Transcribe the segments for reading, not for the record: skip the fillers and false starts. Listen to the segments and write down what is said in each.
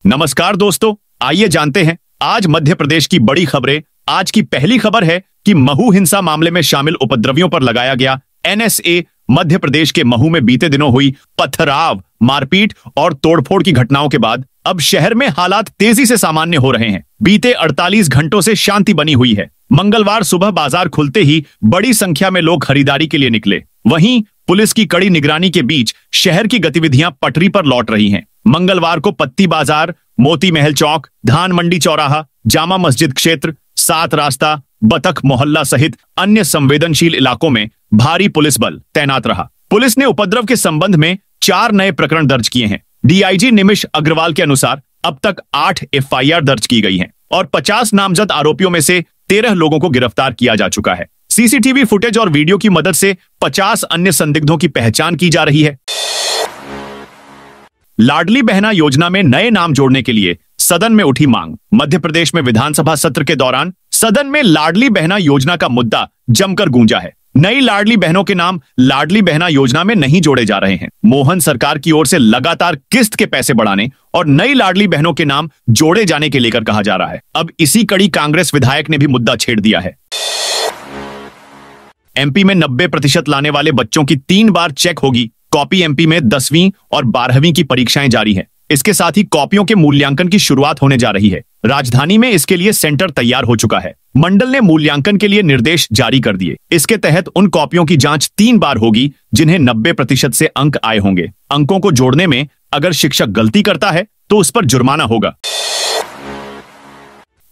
नमस्कार दोस्तों, आइए जानते हैं आज मध्य प्रदेश की बड़ी खबरें। आज की पहली खबर है कि महू हिंसा मामले में शामिल उपद्रवियों पर लगाया गया एनएसए। मध्य प्रदेश के महू में बीते दिनों हुई पथराव, मारपीट और तोड़फोड़ की घटनाओं के बाद अब शहर में हालात तेजी से सामान्य हो रहे हैं। बीते 48 घंटों से शांति बनी हुई है। मंगलवार सुबह बाजार खुलते ही बड़ी संख्या में लोग खरीदारी के लिए निकले। वहीं पुलिस की कड़ी निगरानी के बीच शहर की गतिविधियां पटरी पर लौट रही हैं। मंगलवार को पत्ती बाजार, मोती महल चौक, धान मंडी चौराहा, जामा मस्जिद क्षेत्र, सात रास्ता, बतख मोहल्ला सहित अन्य संवेदनशील इलाकों में भारी पुलिस बल तैनात रहा। पुलिस ने उपद्रव के संबंध में 4 नए प्रकरण दर्ज किए हैं। डीआईजी निमिष अग्रवाल के अनुसार अब तक 8 एफआईआर दर्ज की गई हैं और 50 नामजद आरोपियों में से 13 लोगों को गिरफ्तार किया जा चुका है। सीसीटीवी फुटेज और वीडियो की मदद से 50 अन्य संदिग्धों की पहचान की जा रही है। लाडली बहना योजना में नए नाम जोड़ने के लिए सदन में उठी मांग। मध्य प्रदेश में विधानसभा सत्र के दौरान सदन में लाडली बहना योजना का मुद्दा जमकर गूंजा है। नई लाडली बहनों के नाम लाडली बहना योजना में नहीं जोड़े जा रहे हैं। मोहन सरकार की ओर से लगातार किस्त के पैसे बढ़ाने और नई लाडली बहनों के नाम जोड़े जाने के लेकर कहा जा रहा है। अब इसी कड़ी कांग्रेस विधायक ने भी मुद्दा छेड़ दिया है। एमपी में 90% लाने वाले बच्चों की 3 बार चेक होगी कॉपी। एमपी में 10वीं और 12वीं की परीक्षाएं जारी हैं। इसके साथ ही कॉपियों के मूल्यांकन की शुरुआत होने जा रही है। राजधानी में इसके लिए सेंटर तैयार हो चुका है। मंडल ने मूल्यांकन के लिए निर्देश जारी कर दिए। इसके तहत उन कॉपियों की जांच 3 बार होगी जिन्हें 90% से अंक आए होंगे। अंकों को जोड़ने में अगर शिक्षक गलती करता है तो उस पर जुर्माना होगा।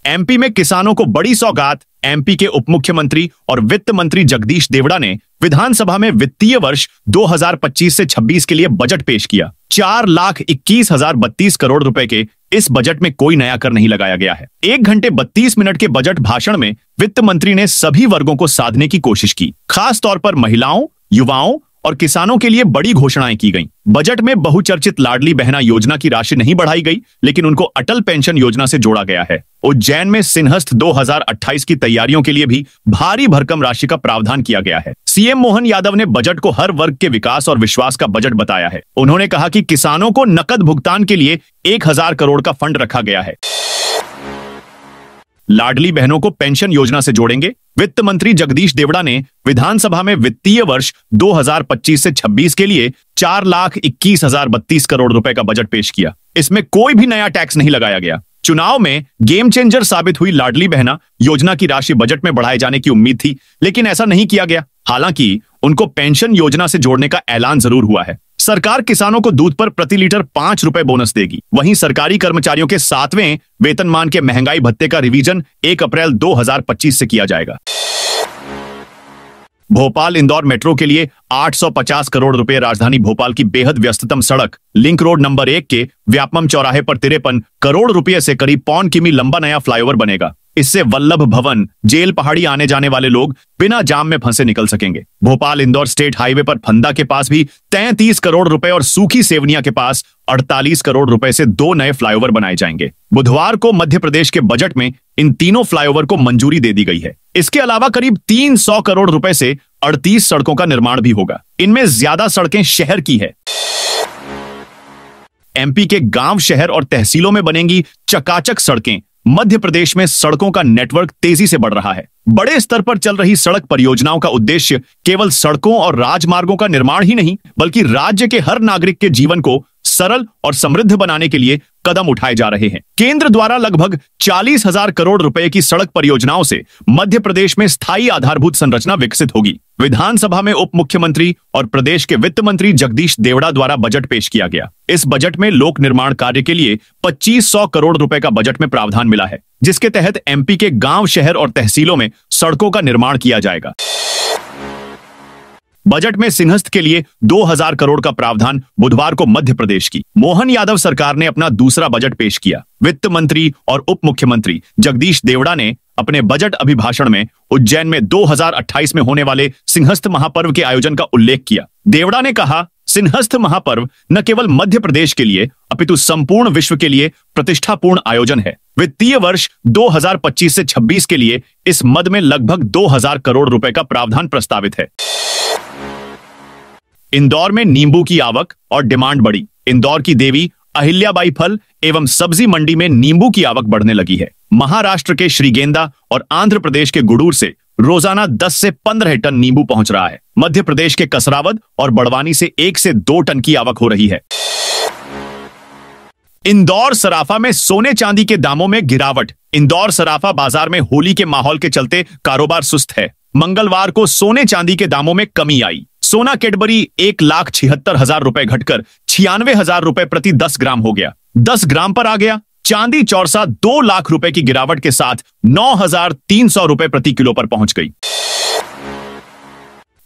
एमपी में किसानों को बड़ी सौगात। एमपी के उप मुख्यमंत्री और वित्त मंत्री जगदीश देवड़ा ने विधानसभा में वित्तीय वर्ष 2025 से 26 के लिए बजट पेश किया। 4,21,032 करोड़ रुपए के इस बजट में कोई नया कर नहीं लगाया गया है। 1 घंटे 32 मिनट के बजट भाषण में वित्त मंत्री ने सभी वर्गों को साधने की कोशिश की। खास तौर पर महिलाओं, युवाओं और किसानों के लिए बड़ी घोषणाएं की गईं। बजट में बहुचर्चित लाडली बहना योजना की राशि नहीं बढ़ाई गई, लेकिन उनको अटल पेंशन योजना से जोड़ा गया है। उज्जैन में सिंहस्थ 2028 की तैयारियों के लिए भी भारी भरकम राशि का प्रावधान किया गया है। सीएम मोहन यादव ने बजट को हर वर्ग के विकास और विश्वास का बजट बताया है। उन्होंने कहा कि किसानों को नकद भुगतान के लिए 1000 करोड़ का फंड रखा गया है। लाडली बहनों को पेंशन योजना से जोड़ेंगे। वित्त मंत्री जगदीश देवड़ा ने विधानसभा में वित्तीय वर्ष 2025 से 26 के लिए 4,21,032 करोड़ रुपए का बजट पेश किया। इसमें कोई भी नया टैक्स नहीं लगाया गया। चुनाव में गेम चेंजर साबित हुई लाडली बहना योजना की राशि बजट में बढ़ाए जाने की उम्मीद थी, लेकिन ऐसा नहीं किया गया। हालांकि उनको पेंशन योजना से जोड़ने का ऐलान जरूर हुआ है। सरकार किसानों को दूध पर प्रति लीटर 5 रुपए बोनस देगी। वहीं सरकारी कर्मचारियों के 7वें वेतनमान के महंगाई भत्ते का रिवीजन 1 अप्रैल 2025 से किया जाएगा। भोपाल इंदौर मेट्रो के लिए 850 करोड़ रुपए। राजधानी भोपाल की बेहद व्यस्ततम सड़क लिंक रोड नंबर 1 के व्यापम चौराहे पर 53 करोड़ रुपए से करीब 1.25 किमी लंबा नया फ्लाईओवर बनेगा। इससे वल्लभ भवन, जेल पहाड़ी आने जाने वाले लोग बिना जाम में फंसे निकल सकेंगे। भोपाल इंदौर स्टेट हाईवे पर फंदा के पास भी 33 करोड़ रुपए और सूखी सेवनिया के पास 48 करोड़ रुपए से 2 नए फ्लाईओवर बनाए जाएंगे। बुधवार को मध्य प्रदेश के बजट में इन तीनों फ्लाईओवर को मंजूरी दे दी गई है। इसके अलावा करीब 300 करोड़ रुपए से 38 सड़कों का निर्माण भी होगा। इनमें ज्यादा सड़कें शहर की है। एमपी के गांव, शहर और तहसीलों में बनेंगी चकाचक सड़कें। मध्य प्रदेश में सड़कों का नेटवर्क तेजी से बढ़ रहा है। बड़े स्तर पर चल रही सड़क परियोजनाओं का उद्देश्य केवल सड़कों और राजमार्गों का निर्माण ही नहीं, बल्कि राज्य के हर नागरिक के जीवन को सरल और समृद्ध बनाने के लिए कदम उठाए जा रहे हैं। केंद्र द्वारा लगभग 40,000 करोड़ रुपए की सड़क परियोजनाओं से मध्य प्रदेश में स्थायी आधारभूत संरचना विकसित होगी। विधानसभा में उप मुख्यमंत्री और प्रदेश के वित्त मंत्री जगदीश देवड़ा द्वारा बजट पेश किया गया। इस बजट में लोक निर्माण कार्य के लिए 2500 करोड़ रुपए का बजट में प्रावधान मिला है, जिसके तहत एमपी के गांव, शहर और तहसीलों में सड़कों का निर्माण किया जाएगा। बजट में सिंहस्थ के लिए 2000 करोड़ का प्रावधान। बुधवार को मध्य प्रदेश की मोहन यादव सरकार ने अपना दूसरा बजट पेश किया। वित्त मंत्री और उप मुख्यमंत्री जगदीश देवड़ा ने अपने बजट अभिभाषण में उज्जैन में 2028 में होने वाले सिंहस्थ महापर्व के आयोजन का उल्लेख किया। देवड़ा ने कहा, सिंहस्थ महापर्व न केवल मध्य प्रदेश के लिए अपितु संपूर्ण विश्व के लिए प्रतिष्ठापूर्ण आयोजन है। वित्तीय वर्ष 2025 से 26 के लिए इस मद में लगभग 2000 करोड़ रुपए का प्रावधान प्रस्तावित है। इंदौर में नींबू की आवक और डिमांड बढ़ी। इंदौर की देवी अहिल्याबाई फल एवं सब्जी मंडी में नींबू की आवक बढ़ने लगी है। महाराष्ट्र के श्रीगेंदा और आंध्र प्रदेश के गुडूर से रोजाना 10 से 15 टन नींबू पहुंच रहा है। मध्य प्रदेश के कसरावद और बड़वानी से 1 से 2 टन की आवक हो रही है। इंदौर सराफा में सोने चांदी के दामों में गिरावट। इंदौर सराफा बाजार में होली के माहौल के चलते कारोबार सुस्त है। मंगलवार को सोने चांदी के दामों में कमी आई। सोना कैडबरी 1,76,000 रुपए घटकर 96,000 रुपए प्रति 10 ग्राम हो गया, 10 ग्राम पर आ गया। चांदी चौरसा 2 लाख रुपए की गिरावट के साथ 9,300 रुपए प्रति किलो पर पहुंच गई।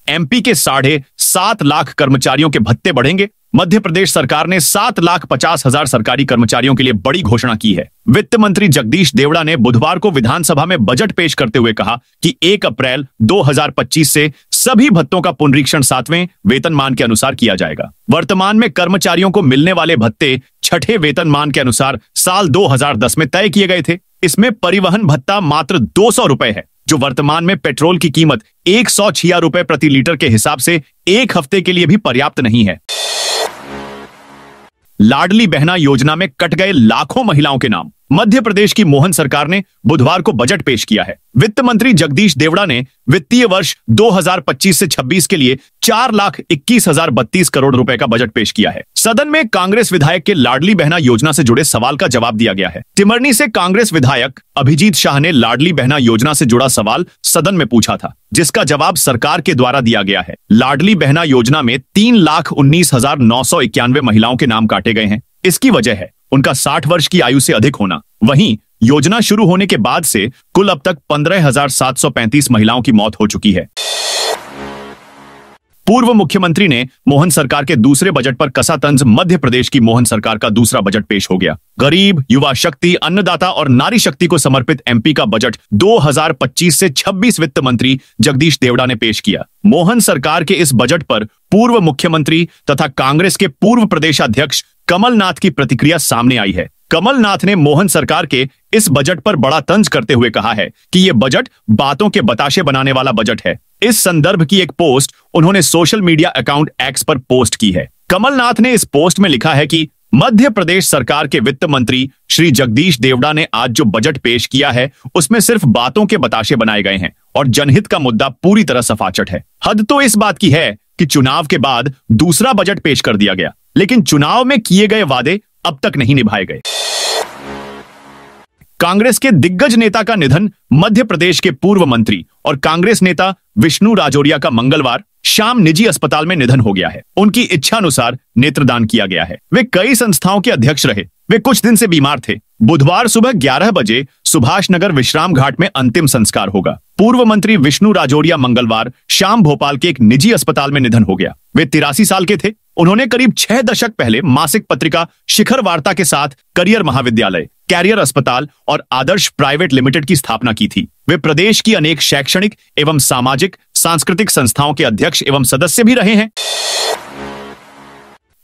एमपी के 7.5 लाख कर्मचारियों के भत्ते बढ़ेंगे। मध्य प्रदेश सरकार ने 7,50,000 सरकारी कर्मचारियों के लिए बड़ी घोषणा की है। वित्त मंत्री जगदीश देवड़ा ने बुधवार को विधानसभा में बजट पेश करते हुए कहा कि 1 अप्रैल 2025 से सभी भत्तों का पुनरीक्षण 7वें वेतनमान के अनुसार किया जाएगा। वर्तमान में कर्मचारियों को मिलने वाले भत्ते 6ठे वेतनमान के अनुसार साल 2010 में तय किए गए थे। इसमें परिवहन भत्ता मात्र 200 रुपए है, जो वर्तमान में पेट्रोल की कीमत 106 रुपए प्रति लीटर के हिसाब से 1 हफ्ते के लिए भी पर्याप्त नहीं है। लाडली बहना योजना में कट गए लाखों महिलाओं के नाम। मध्य प्रदेश की मोहन सरकार ने बुधवार को बजट पेश किया है। वित्त मंत्री जगदीश देवड़ा ने वित्तीय वर्ष 2025 से 26 के लिए 4,21,032 करोड़ रुपए का बजट पेश किया है। सदन में कांग्रेस विधायक के लाडली बहना योजना से जुड़े सवाल का जवाब दिया गया है। टिमरनी से कांग्रेस विधायक अभिजीत शाह ने लाडली बहना योजना से जुड़ा सवाल सदन में पूछा था, जिसका जवाब सरकार के द्वारा दिया गया है। लाडली बहना योजना में 3,19,991 महिलाओं के नाम काटे गए हैं। इसकी वजह है उनका 60 वर्ष की आयु से अधिक होना। वहीं योजना शुरू होने के बाद से कुल अब तक 15,735 महिलाओं की मौत हो चुकी है। पूर्व मुख्यमंत्री ने मोहन सरकार के दूसरे बजट पर कसा तंज। मध्य प्रदेश की मोहन सरकार का दूसरा बजट पेश हो गया। गरीब, युवा शक्ति, अन्नदाता और नारी शक्ति को समर्पित एमपी का बजट 2025 से 26 वित्त मंत्री जगदीश देवड़ा ने पेश किया। मोहन सरकार के इस बजट पर पूर्व मुख्यमंत्री तथा कांग्रेस के पूर्व प्रदेशाध्यक्ष कमलनाथ की प्रतिक्रिया सामने आई है। कमलनाथ ने मोहन सरकार के इस बजट पर बड़ा तंज करते हुए कहा है कि यह बजट बातों के बताशे बनाने वाला बजट है। इस संदर्भ की एक पोस्ट उन्होंने सोशल मीडिया अकाउंट एक्स पर पोस्ट की है। कमलनाथ ने इस पोस्ट में लिखा है कि मध्य प्रदेश सरकार के वित्त मंत्री श्री जगदीश देवड़ा ने आज जो बजट पेश किया है उसमें सिर्फ बातों के बताशे बनाए गए हैं और जनहित का मुद्दा पूरी तरह सफाचट है। हद तो इस बात की है कि चुनाव के बाद दूसरा बजट पेश कर दिया गया, लेकिन चुनाव में किए गए वादे अब तक नहीं निभाए गए। कांग्रेस के दिग्गज नेता का निधन। मध्य प्रदेश के पूर्व मंत्री और कांग्रेस नेता विष्णु राजोरिया का मंगलवार शाम निजी अस्पताल में निधन हो गया है। उनकी इच्छा अनुसार नेत्रदान किया गया है। वे कई संस्थाओं के अध्यक्ष रहे। वे कुछ दिन से बीमार थे। बुधवार सुबह 11 बजे सुभाष नगर विश्राम घाट में अंतिम संस्कार होगा। पूर्व मंत्री विष्णु राजोरिया मंगलवार शाम भोपाल के एक निजी अस्पताल में निधन हो गया। वे 83 साल के थे। उन्होंने करीब 6 दशक पहले मासिक पत्रिका शिखर वार्ता के साथ करियर महाविद्यालय, कैरियर अस्पताल और आदर्श प्राइवेट लिमिटेड की स्थापना की थी। वे प्रदेश की अनेक शैक्षणिक एवं सामाजिक सांस्कृतिक संस्थाओं के अध्यक्ष एवं सदस्य भी रहे हैं।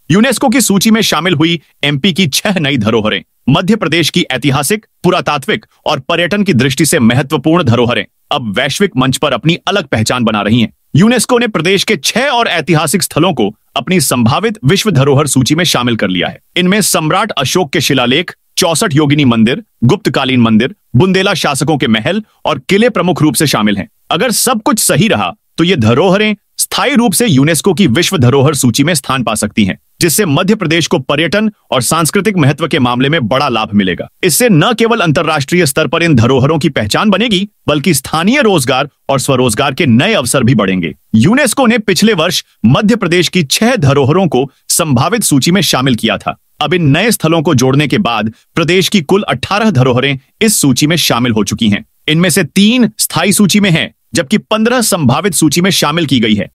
यूनेस्को की सूची में शामिल हुई एमपी की 6 नई धरोहरें। मध्य प्रदेश की ऐतिहासिक, पुरातात्विक और पर्यटन की दृष्टि से महत्वपूर्ण धरोहरें अब वैश्विक मंच पर अपनी अलग पहचान बना रही हैं। यूनेस्को ने प्रदेश के 6 और ऐतिहासिक स्थलों को अपनी संभावित विश्व धरोहर सूची में शामिल कर लिया है। इनमें सम्राट अशोक के शिलालेख, 64 योगिनी मंदिर, गुप्तकालीन मंदिर, बुंदेला शासकों के महल और किले प्रमुख रूप से शामिल हैं। अगर सब कुछ सही रहा तो ये धरोहरें स्थायी रूप से यूनेस्को की विश्व धरोहर सूची में स्थान पा सकती हैं, जिससे मध्य प्रदेश को पर्यटन और सांस्कृतिक महत्व के मामले में बड़ा लाभ मिलेगा। इससे न केवल अंतर्राष्ट्रीय स्तर पर इन धरोहरों की पहचान बनेगी, बल्कि स्थानीय रोजगार और स्वरोजगार के नए अवसर भी बढ़ेंगे। यूनेस्को ने पिछले वर्ष मध्य प्रदेश की 6 धरोहरों को संभावित सूची में शामिल किया था। अब इन नए स्थलों को जोड़ने के बाद प्रदेश की कुल 18 धरोहरें इस सूची में शामिल हो चुकी हैं। इनमें से 3 स्थायी सूची में हैं, जबकि 15 संभावित सूची में शामिल की गई है।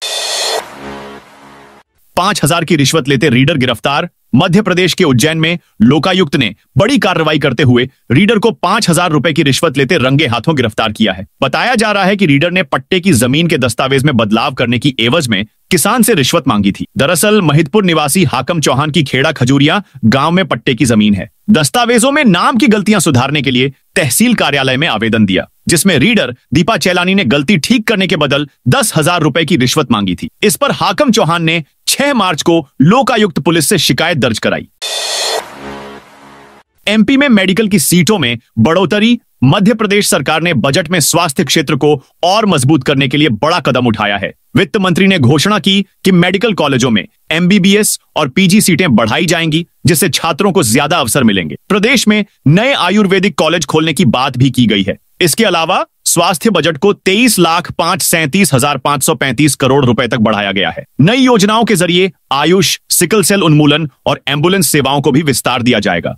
5,000 की रिश्वत लेते रीडर गिरफ्तार। मध्य प्रदेश के उज्जैन में लोकायुक्त ने बड़ी कार्रवाई करते हुए रीडर को 5,000 रुपए की रिश्वत लेते रंगे हाथों गिरफ्तार किया है। बताया जा रहा है कि रीडर ने पट्टे की जमीन के दस्तावेज में बदलाव करने की एवज में किसान से रिश्वत मांगी थी। दरअसल महिदपुर निवासी हाकम चौहान की खेड़ा खजूरिया गांव में पट्टे की जमीन है। दस्तावेजों में नाम की गलतियां सुधारने के लिए तहसील कार्यालय में आवेदन दिया, जिसमें रीडर दीपा चैलानी ने गलती ठीक करने के बदल 10,000 रुपए की रिश्वत मांगी थी। इस पर हाकम चौहान ने 6 मार्च को लोकायुक्त पुलिस से शिकायत दर्ज कराई। एमपी में मेडिकल की सीटों में बढ़ोतरी। मध्य प्रदेश सरकार ने बजट में स्वास्थ्य क्षेत्र को और मजबूत करने के लिए बड़ा कदम उठाया है। वित्त मंत्री ने घोषणा की कि मेडिकल कॉलेजों में एमबीबीएस और पीजी सीटें बढ़ाई जाएंगी, जिससे छात्रों को ज्यादा अवसर मिलेंगे। प्रदेश में नए आयुर्वेदिक कॉलेज खोलने की बात भी की गई है। इसके अलावा स्वास्थ्य बजट को 23,37,535 करोड़ रुपए तक बढ़ाया गया है। नई योजनाओं के जरिए आयुष, सिकल सेल उन्मूलन और एम्बुलेंस सेवाओं को भी विस्तार दिया जाएगा।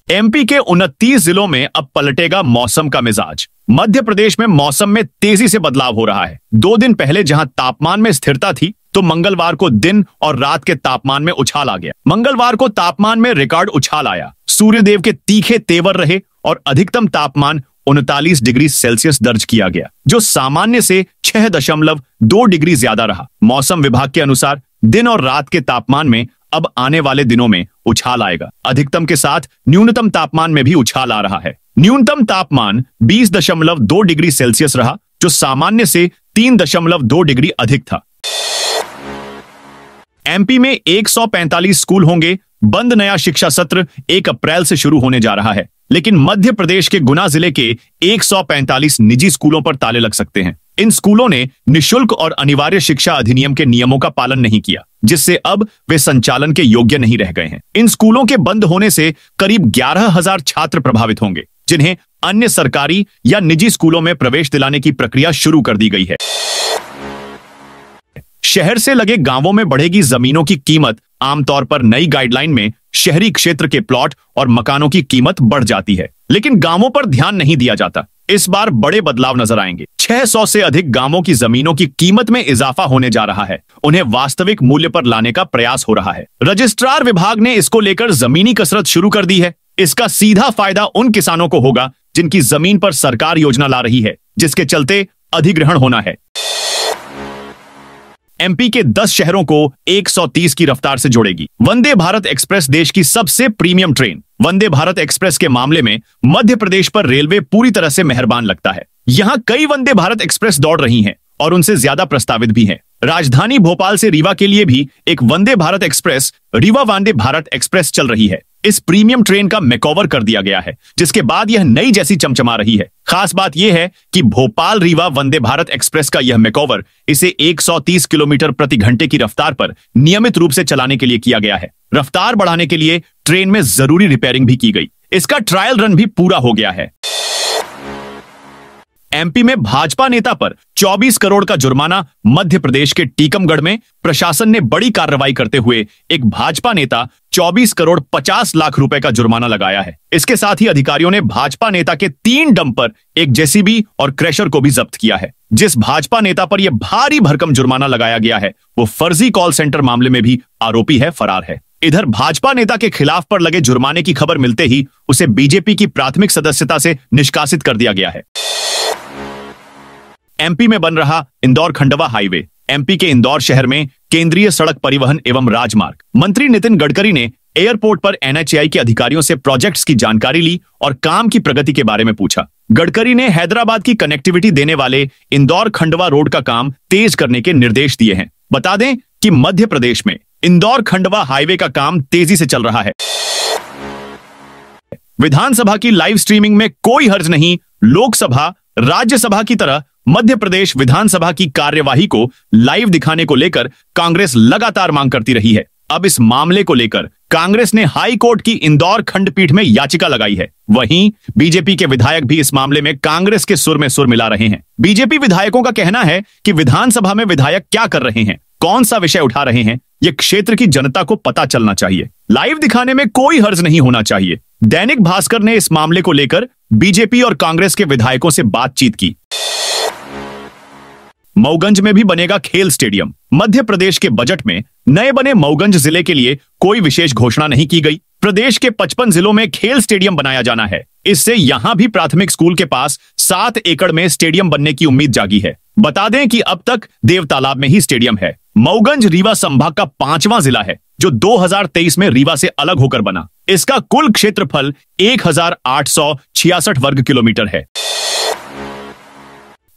एमपी के 29 जिलों में अब पलटेगा मौसम का मिजाज। मध्य प्रदेश में मौसम में तेजी से बदलाव हो रहा है। 2 दिन पहले जहां तापमान में स्थिरता थी, तो मंगलवार को दिन और रात के तापमान में उछाल आ गया। मंगलवार को तापमान में रिकॉर्ड उछाल आया। सूर्यदेव के तीखे तेवर रहे और अधिकतम तापमान 39 डिग्री सेल्सियस दर्ज किया गया, जो सामान्य से 6.2 डिग्री ज्यादा रहा। मौसम विभाग के अनुसार दिन और रात के तापमान में अब आने वाले दिनों में उछाल आएगा। अधिकतम के साथ न्यूनतम तापमान में भी उछाल आ रहा है। न्यूनतम तापमान 20.2 डिग्री सेल्सियस रहा, जो सामान्य से 3.2 डिग्री अधिक था। एमपी में 145 स्कूल होंगे बंद। नया शिक्षा सत्र 1 अप्रैल से शुरू होने जा रहा है, लेकिन मध्य प्रदेश के गुना जिले के 145 निजी स्कूलों पर ताले लग सकते हैं। इन स्कूलों ने निशुल्क और अनिवार्य शिक्षा अधिनियम के नियमों का पालन नहीं किया, जिससे अब वे संचालन के योग्य नहीं रह गए हैं। इन स्कूलों के बंद होने से करीब 11,000 छात्र प्रभावित होंगे, जिन्हें अन्य सरकारी या निजी स्कूलों में प्रवेश दिलाने की प्रक्रिया शुरू कर दी गई है। शहर से लगे गांवों में बढ़ेगी जमीनों की कीमत। आमतौर पर नई गाइडलाइन में शहरी क्षेत्र के प्लॉट और मकानों की कीमत बढ़ जाती है, लेकिन गांवों पर ध्यान नहीं दिया जाता। इस बार बड़े बदलाव नजर आएंगे। 600 से अधिक गांवों की जमीनों की कीमत में इजाफा होने जा रहा है। उन्हें वास्तविक मूल्य पर लाने का प्रयास हो रहा है। रजिस्ट्रार विभाग ने इसको लेकर जमीनी कसरत शुरू कर दी है। इसका सीधा फायदा उन किसानों को होगा जिनकी जमीन पर सरकार योजना ला रही है, जिसके चलते अधिग्रहण होना है। एमपी के 10 शहरों को 130 की रफ्तार से जोड़ेगी वंदे भारत एक्सप्रेस। देश की सबसे premium train Vande Bharat express के मामले में मध्य प्रदेश पर रेलवे पूरी तरह से मेहरबान लगता है। यहां कई वंदे भारत एक्सप्रेस दौड़ रही हैं और उनसे ज्यादा प्रस्तावित भी हैं। राजधानी भोपाल से रीवा के लिए भी एक वंदे भारत एक्सप्रेस, रीवा वंदे भारत एक्सप्रेस चल रही है। इस प्रीमियम ट्रेन का मेकओवर कर दिया गया है, जिसके बाद यह नई जैसी चमचमा रही है। खास बात यह है कि भोपाल रीवा वंदे भारत एक्सप्रेस का यह मेकओवर इसे 130 किलोमीटर प्रति घंटे की रफ्तार पर नियमित रूप से चलाने के लिए किया गया है। रफ्तार बढ़ाने के लिए ट्रेन में जरूरी रिपेयरिंग भी की गई। इसका ट्रायल रन भी पूरा हो गया है। एमपी में भाजपा नेता पर 24 करोड़ का जुर्माना। मध्य प्रदेश के टीकमगढ़ में प्रशासन ने बड़ी कार्रवाई करते हुए एक भाजपा नेता 24 करोड़ 50 लाख रुपए का जुर्माना लगाया है। इसके साथ ही अधिकारियों ने भाजपा नेता के 3 डंपर, एक जेसीबी और क्रेशर को भी जब्त किया है। जिस भाजपा नेता पर यह भारी भरकम जुर्माना लगाया गया है, वो फर्जी कॉल सेंटर मामले में भी आरोपी है, फरार है। इधर भाजपा नेता के खिलाफ पर लगे जुर्माने की खबर मिलते ही उसे बीजेपी की प्राथमिक सदस्यता से निष्कासित कर दिया गया है। एमपी में बन रहा इंदौर खंडवा हाईवे। एमपी के इंदौर शहर में केंद्रीय सड़क परिवहन एवं राजमार्ग मंत्री नितिन गडकरी ने एयरपोर्ट पर एनएचएआई के अधिकारियों से प्रोजेक्ट्स की जानकारी ली और काम की प्रगति के बारे में पूछा। गडकरी ने हैदराबाद की कनेक्टिविटी देने वाले इंदौर खंडवा रोड का काम तेज करने के निर्देश दिए हैं। बता दें कि मध्य प्रदेश में इंदौर खंडवा हाईवे का काम तेजी से चल रहा है। विधानसभा की लाइव स्ट्रीमिंग में कोई हर्ज नहीं। लोकसभा, राज्यसभा की तरह मध्य प्रदेश विधानसभा की कार्यवाही को लाइव दिखाने को लेकर कांग्रेस लगातार मांग करती रही है। अब इस मामले को लेकर कांग्रेस ने हाई कोर्ट की इंदौर खंडपीठ में याचिका लगाई है। वहीं बीजेपी के विधायक भी इस मामले में कांग्रेस के सुर में सुर मिला रहे हैं। बीजेपी विधायकों का कहना है कि विधानसभा में विधायक क्या कर रहे हैं, कौन सा विषय उठा रहे हैं, यह क्षेत्र की जनता को पता चलना चाहिए। लाइव दिखाने में कोई हर्ज नहीं होना चाहिए। दैनिक भास्कर ने इस मामले को लेकर बीजेपी और कांग्रेस के विधायकों से बातचीत की। मऊगंज में भी बनेगा खेल स्टेडियम। मध्य प्रदेश के बजट में नए बने मऊगंज जिले के लिए कोई विशेष घोषणा नहीं की गई। प्रदेश के 55 जिलों में खेल स्टेडियम बनाया जाना है। इससे यहां भी प्राथमिक स्कूल के पास 7 एकड़ में स्टेडियम बनने की उम्मीद जागी है। बता दें कि अब तक देवतालाब में ही स्टेडियम है। मऊगंज रीवा संभाग का 5वां जिला है, जो 2023 में रीवा से अलग होकर बना। इसका कुल क्षेत्रफल 1866 वर्ग किलोमीटर है।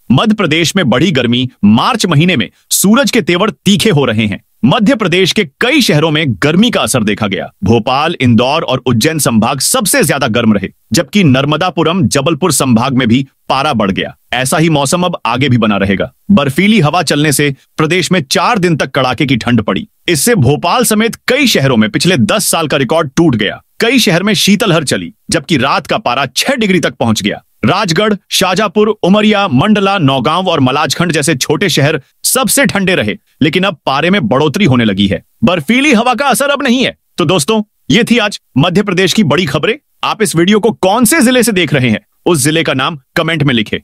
मध्य प्रदेश में बढ़ी गर्मी। मार्च महीने में सूरज के तेवर तीखे हो रहे हैं। मध्य प्रदेश के कई शहरों में गर्मी का असर देखा गया। भोपाल, इंदौर और उज्जैन संभाग सबसे ज्यादा गर्म रहे, जबकि नर्मदापुरम, जबलपुर संभाग में भी पारा बढ़ गया। ऐसा ही मौसम अब आगे भी बना रहेगा। बर्फीली हवा चलने से प्रदेश में 4 दिन तक कड़ाके की ठंड पड़ी। इससे भोपाल समेत कई शहरों में पिछले 10 साल का रिकॉर्ड टूट गया। कई शहर में शीतलहर चली, जबकि रात का पारा 6 डिग्री तक पहुंच गया। राजगढ़, शाजापुर, उमरिया, मंडला, नौगांव और मलाजखंड जैसे छोटे शहर सबसे ठंडे रहे, लेकिन अब पारे में बढ़ोतरी होने लगी है। बर्फीली हवा का असर अब नहीं है। तो दोस्तों, ये थी आज मध्य प्रदेश की बड़ी खबरें। आप इस वीडियो को कौन से जिले से देख रहे हैं, उस जिले का नाम कमेंट में लिखें।